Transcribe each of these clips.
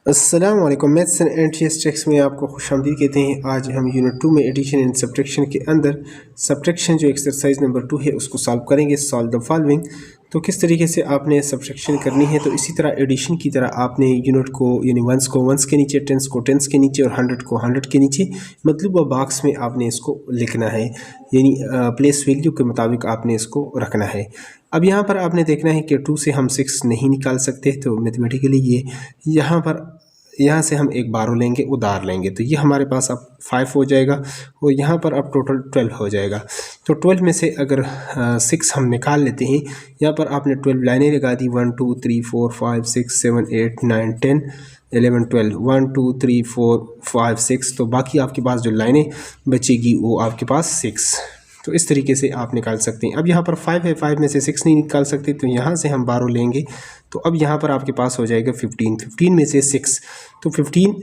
अस्सलाम वालेकुम। Maths and NTS takes में आपको खुशामदीद कहते हैं। आज हम यूनिट 2 में एडिशन एंड सब्ट्रैक्शन के अंदर सब्ट्रैक्शन जो एक्सरसाइज नंबर 2 है उसको सॉल्व करेंगे। Solve the following. तो किस तरीके से आपने सब्ट्रैक्शन करनी है, तो इसी तरह एडिशन की तरह आपने यूनिट को यानी वंस को वंस के नीचे, टेंस को टेंस के नीचे और 100 को 100 के नीचे मतलूबा बॉक्स में आपने इसको लिखना है, यानी प्लेस वैल्यू के मुताबिक आपने इसको रखना है। अब यहाँ पर आपने देखना है कि 2 से हम 6 नहीं निकाल सकते, तो मैथमेटिकली ये यहाँ से हम एक 12 लेंगे, उधार लेंगे, तो ये हमारे पास अब 5 हो जाएगा और यहाँ पर अब टोटल 12 हो जाएगा। तो 12 में से अगर 6 हम निकाल लेते हैं, यहाँ पर आपने 12 लाइनें लगा दी, 1 2 3 4 5 6 7 8 9 10 11 12 1 2 3 4 5 6, तो बाकी आपके पास जो लाइनें बचेगी वो आपके पास 6। तो इस तरीके से आप निकाल सकते हैं। अब यहाँ पर 5 है, 5 में से 6 नहीं निकाल सकते, तो यहाँ से हम 12 लेंगे, तो अब यहाँ पर आपके पास हो जाएगा 15। 15 में से 6, तो 15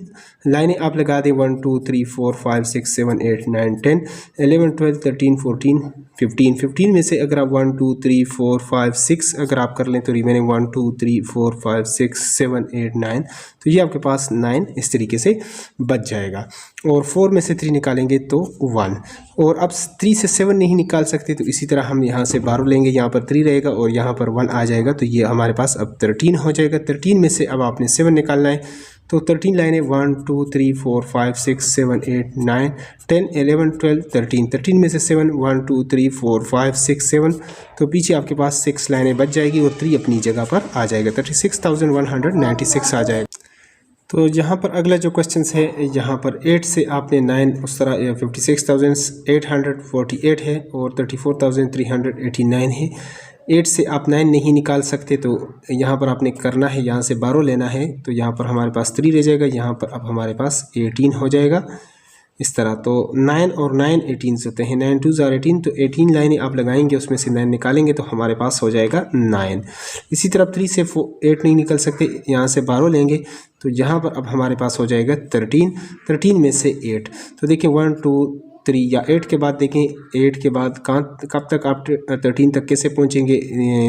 लाइनें आप लगा दें, 1 2 3 4 5 6 7 8 9 10 11 12 13 14 15। 15 में से अगर आप 1 2 3 4 5 6 अगर आप कर लें, तो रिमेनिंग 1 2 3 4 5 6 7 8 9, तो ये आपके पास 9 इस तरीके से बच जाएगा। और 4 में से 3 निकालेंगे तो 1, और अब 3 से 7 नहीं निकाल सकते, तो इसी तरह हम यहाँ से 12 लेंगे, यहाँ पर 3 रहेगा और यहाँ पर 1 आ जाएगा, तो ये हमारे पास अब 13 हो जाएगा। 13 में से अब आपने 7 निकालना है, तो 13 लाइनें 1 2 3 4 5 6 7 8 9 10 11 12 13। 13 में से 7 1 2 3 4 5 6 7, तो पीछे आपके पास 6 लाइनें बच जाएगी और 3 अपनी जगह पर आ जाएगा, 36,196 आ जाएगा। तो यहाँ पर अगला जो क्वेश्चन है, यहाँ पर 8 से आपने 9 उस तरह 56,848 है और 34,389 है। 8 से आप 9 नहीं निकाल सकते, तो यहाँ पर आपने करना है, यहाँ से 12 लेना है, तो यहाँ पर हमारे पास 3 रह जाएगा, यहाँ पर अब हमारे पास 18 हो जाएगा इस तरह। तो 9 और 9 18 होते हैं, 9 2 आर 18, तो 18 लाइनें आप लगाएंगे, उसमें से 9 निकालेंगे तो हमारे पास हो जाएगा 9। इसी तरह 3 से 8 नहीं निकल सकते, यहाँ से 12 लेंगे, तो यहाँ पर अब हमारे पास हो जाएगा 13। 13 में से 8, तो देखिए 1 2 3 या 8 के बाद देखें, 8 के बाद कब तक आप 13 तक कैसे पहुँचेंगे,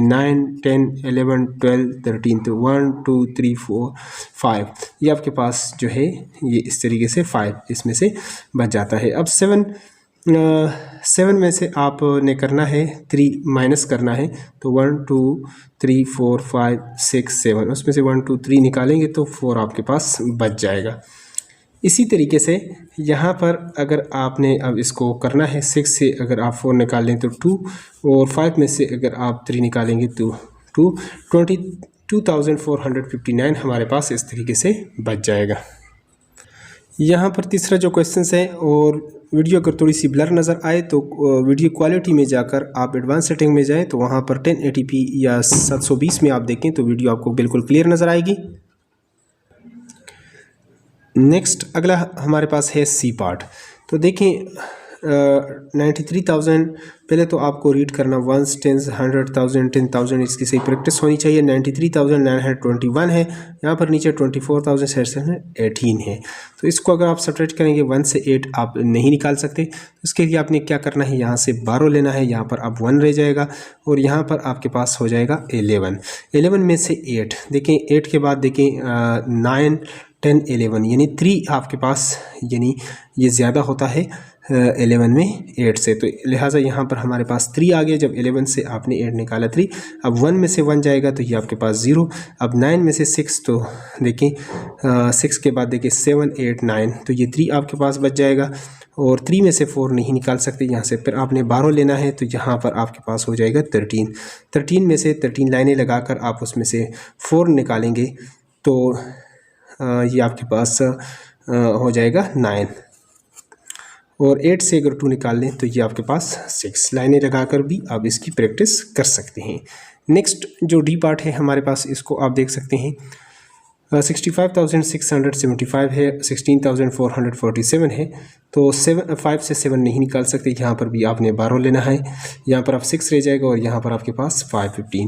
9 10 11 12 13, तो 1 2 3 4 5, ये आपके पास जो है ये इस तरीके से 5 इसमें से बच जाता है। अब 7 में से आपने करना है 3 माइनस करना है, तो 1 2 3 4 5 6 7, उसमें से 1 2 3 निकालेंगे तो 4 आपके पास बच जाएगा। इसी तरीके से यहाँ पर अगर आपने अब इसको करना है, 6 से अगर आप 4 निकाल लें तो 2, और 5 में से अगर आप 3 निकालेंगे तो 2, 22,459 हमारे पास इस तरीके से बच जाएगा। यहाँ पर तीसरा जो क्वेश्चन है, और वीडियो अगर थोड़ी सी ब्लर नज़र आए तो वीडियो क्वालिटी में जाकर आप एडवांस सेटिंग में जाएं, तो वहाँ पर 1080p या 720 में आप देखें तो वीडियो आपको बिल्कुल क्लियर नज़र आएगी। नेक्स्ट अगला हमारे पास है सी पार्ट। तो देखें 93,000 पहले तो आपको रीड करना, 1 10 100,000 10,000 इसकी सही प्रैक्टिस होनी चाहिए। 93,921 है, यहाँ पर नीचे 24,718 है, तो इसको अगर आप सब्ट्रैक्ट करेंगे 1 से 8 आप नहीं निकाल सकते। इसके लिए आपने क्या करना है, यहाँ से 12 लेना है, यहाँ पर अब 1 रह जाएगा और यहाँ पर आपके पास हो जाएगा 11। 11 में से 8 देखें, 8 के बाद देखें 9 10 11, यानी 3 आपके पास, यानी ये ज़्यादा होता है 11 में 8 से, तो लिहाजा यहाँ पर हमारे पास 3 आ गया। जब 11 से आपने 8 निकाला 3, अब 1 में से 1 जाएगा तो ये आपके पास 0। अब 9 में से 6, तो देखें 6 के बाद देखें 7 8 9, तो ये 3 आपके पास बच जाएगा। और 3 में से 4 नहीं निकाल सकते, यहाँ से फिर आपने 12 लेना है, तो यहाँ पर आपके पास हो जाएगा 13। 13 में से 13 लाइनें लगाकर आप उसमें से 4 निकालेंगे, तो ये आपके पास हो जाएगा 9, और 8 से अगर 2 निकाल लें तो ये आपके पास 6 लाइनें लगाकर भी आप इसकी प्रैक्टिस कर सकते हैं। नेक्स्ट जो डी पार्ट है हमारे पास, इसको आप देख सकते हैं 65,675 है, 16,447 है, तो 5 से 7 नहीं निकाल सकते, यहाँ पर भी आपने 12 लेना है, यहाँ पर आप 6 रह जाएगा और यहाँ पर आपके पास 5 15।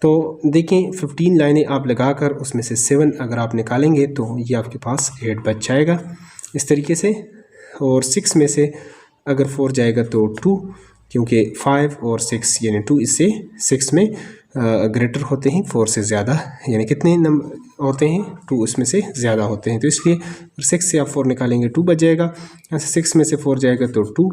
तो देखें 15 लाइनें आप लगाकर उसमें से 7 अगर आप निकालेंगे तो ये आपके पास 8 बच जाएगा इस तरीके से। और 6 में से अगर 4 जाएगा तो 2, क्योंकि 5 और 6 यानी 2 इससे 6 में ग्रेटर होते हैं 4 से ज़्यादा, यानी कितने नंबर होते हैं 2 उसमें से ज़्यादा होते हैं। तो इसलिए 6 से आप 4 निकालेंगे 2 बच जाएगा, यहाँ से 6 में से 4 जाएगा तो 2,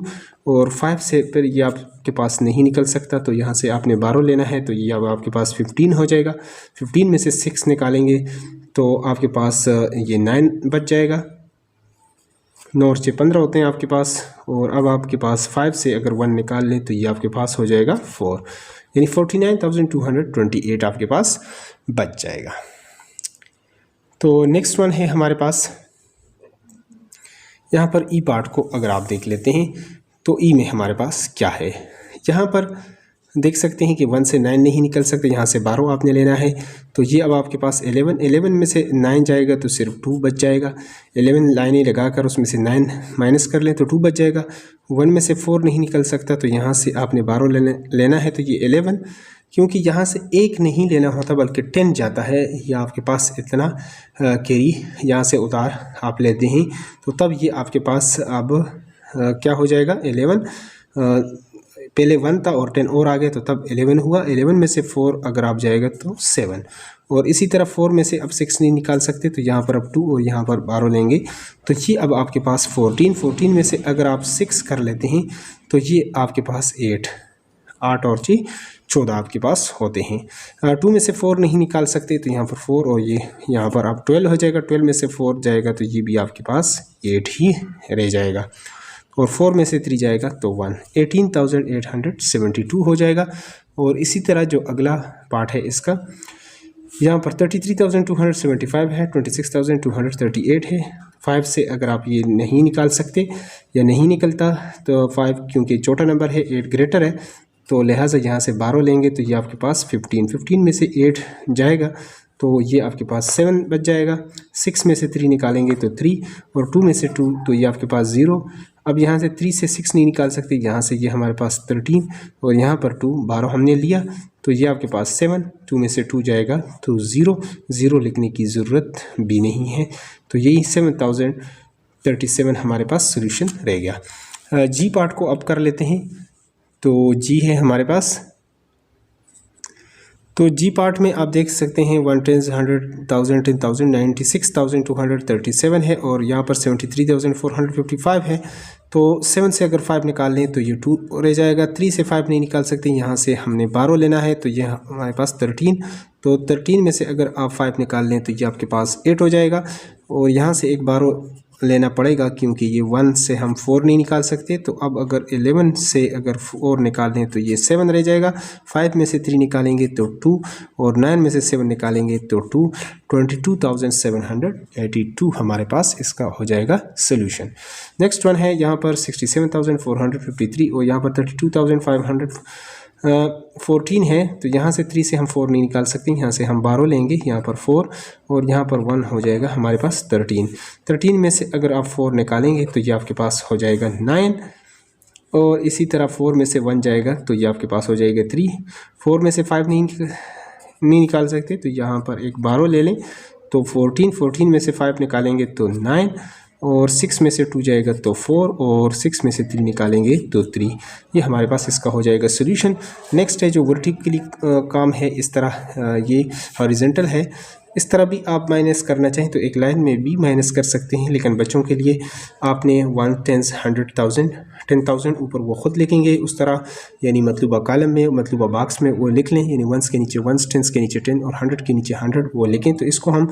और 5 से फिर ये आपके पास नहीं निकल सकता, तो यहाँ से आपने 12 लेना है, तो ये अब आपके पास 15 हो जाएगा। 15 में से 6 निकालेंगे तो आपके पास ये 9 बच जाएगा, 9 और 6 15 होते हैं आपके पास। और अब आपके पास 5 से अगर 1 निकाल लें तो ये आपके पास हो जाएगा 4, यानी 49,228 आपके पास बच जाएगा। तो नेक्स्ट वन है हमारे पास, यहाँ पर ई पार्ट को अगर आप देख लेते हैं तो ई में हमारे पास क्या है, यहाँ पर देख सकते हैं कि 1 से 9 नहीं निकल सकते, यहाँ से 12 आपने लेना है, तो ये अब आपके पास 11 में से 9 जाएगा तो सिर्फ 2 बच जाएगा। 11 लाइनें लगाकर उसमें से 9 माइनस कर लें तो 2 बच जाएगा। 1 में से 4 नहीं निकल सकता, तो यहाँ से आपने 12 लेना है, तो ये 11, क्योंकि यहाँ से 1 नहीं लेना होता बल्कि 10 जाता है, या आपके पास इतना कैरी यहाँ से उतार आप लेते हैं, तो तब ये आपके पास अब क्या हो जाएगा 11, पहले 1 था और 10 और आ गया तो तब 11 हुआ। 11 में से 4 अगर आप जाएगा तो 7, और इसी तरह 4 में से अब 6 नहीं निकाल सकते, तो यहाँ पर अब 2 और यहाँ पर 12 लेंगे, तो ये अब आपके पास 14 में से अगर आप 6 कर लेते हैं तो ये आपके पास 8 और 6 14 आपके पास होते हैं। 2 में से 4 नहीं निकाल सकते, तो यहाँ पर 4 और ये यहाँ पर अब 12 हो जाएगा। 12 में से 4 जाएगा तो ये भी आपके पास 8 ही रह जाएगा, और 4 में से 3 जाएगा तो 1, 18,872 हो जाएगा। और इसी तरह जो अगला पार्ट है इसका, यहाँ पर 33,275 है, 26,238 है। 5 से अगर आप ये नहीं निकाल सकते या नहीं निकलता तो 5 क्योंकि छोटा नंबर है, 8 ग्रेटर है, तो लिहाजा यहाँ से 12 लेंगे तो ये आपके पास 15 में से 8 जाएगा तो ये आपके पास 7 बच जाएगा। 6 में से 3 निकालेंगे तो 3, और 2 में से 2 तो ये आपके पास 0। अब यहाँ से 3 से 6 नहीं निकाल सकते, यहाँ से ये हमारे पास 13, और यहाँ पर 2 12 हमने लिया तो ये आपके पास 7, 2 में से 2 जाएगा तो 0 लिखने की ज़रूरत भी नहीं है, तो यही 7,037 हमारे पास सोल्यूशन रह गया। जी पार्ट को अब कर लेते हैं, तो जी है हमारे पास, तो जी पार्ट में आप देख सकते हैं 1 10 100,000 10,000 96,237 है, और यहाँ पर 73,455 है। तो 7 से अगर 5 निकाल लें तो ये 2 रह जाएगा। 3 से 5 नहीं निकाल सकते, यहाँ से हमने 12 लेना है, तो ये हमारे पास 13, तो 13 में से अगर आप 5 निकाल लें तो ये आपके पास 8 हो जाएगा, और यहाँ से एक 12 लेना पड़ेगा क्योंकि ये 1 से हम 4 नहीं निकाल सकते, तो अब अगर 11 से अगर 4 निकाल दें तो ये 7 रह जाएगा। 5 में से 3 निकालेंगे तो 2, और 9 में से 7 निकालेंगे तो 2, 22,782 हमारे पास इसका हो जाएगा सोल्यूशन। नेक्स्ट वन है यहाँ पर 67,453, और यहाँ पर 32,514 है, तो यहाँ से 3 से हम 4 नहीं निकाल सकते, यहाँ से हम 12 लेंगे, यहाँ पर 4 और यहाँ पर 1 हो जाएगा हमारे पास 13 में से अगर आप 4 निकालेंगे तो ये आपके पास हो जाएगा 9, और इसी तरह 4 में से 1 जाएगा तो ये आपके पास हो जाएगा 3। 4 में से 5 नहीं निकाल सकते, तो यहाँ पर एक 12 ले लें तो 14 में से 5 निकालेंगे तो 9, और 6 में से 2 जाएगा तो 4, और 6 में से 3 निकालेंगे तो 3। ये हमारे पास इसका हो जाएगा सोल्यूशन। नेक्स्ट है जो वर्टिकली काम है, इस तरह ये हॉरिजॉन्टल है, इस तरह भी आप माइनस करना चाहें तो एक लाइन में भी माइनस कर सकते हैं, लेकिन बच्चों के लिए आपने 1 10 100,000 10,000 ऊपर वो ख़ुद लिखेंगे उस तरह, यानी मतलूबा कॉलम में मतलूबा बॉक्स में वो लिख लें, यानी 1s के नीचे 1s 10s के नीचे 10 और 100 के नीचे 100 वो लिखें। तो इसको हम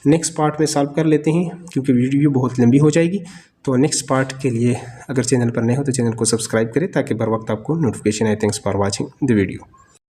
नेक्स्ट पार्ट में सॉल्व कर लेते हैं क्योंकि वीडियो बहुत लंबी हो जाएगी। तो नेक्स्ट पार्ट के लिए अगर चैनल पर नए हो तो चैनल को सब्सक्राइब करें ताकि बर वक्त आपको नोटिफिकेशन आए। Thanks for watching the video.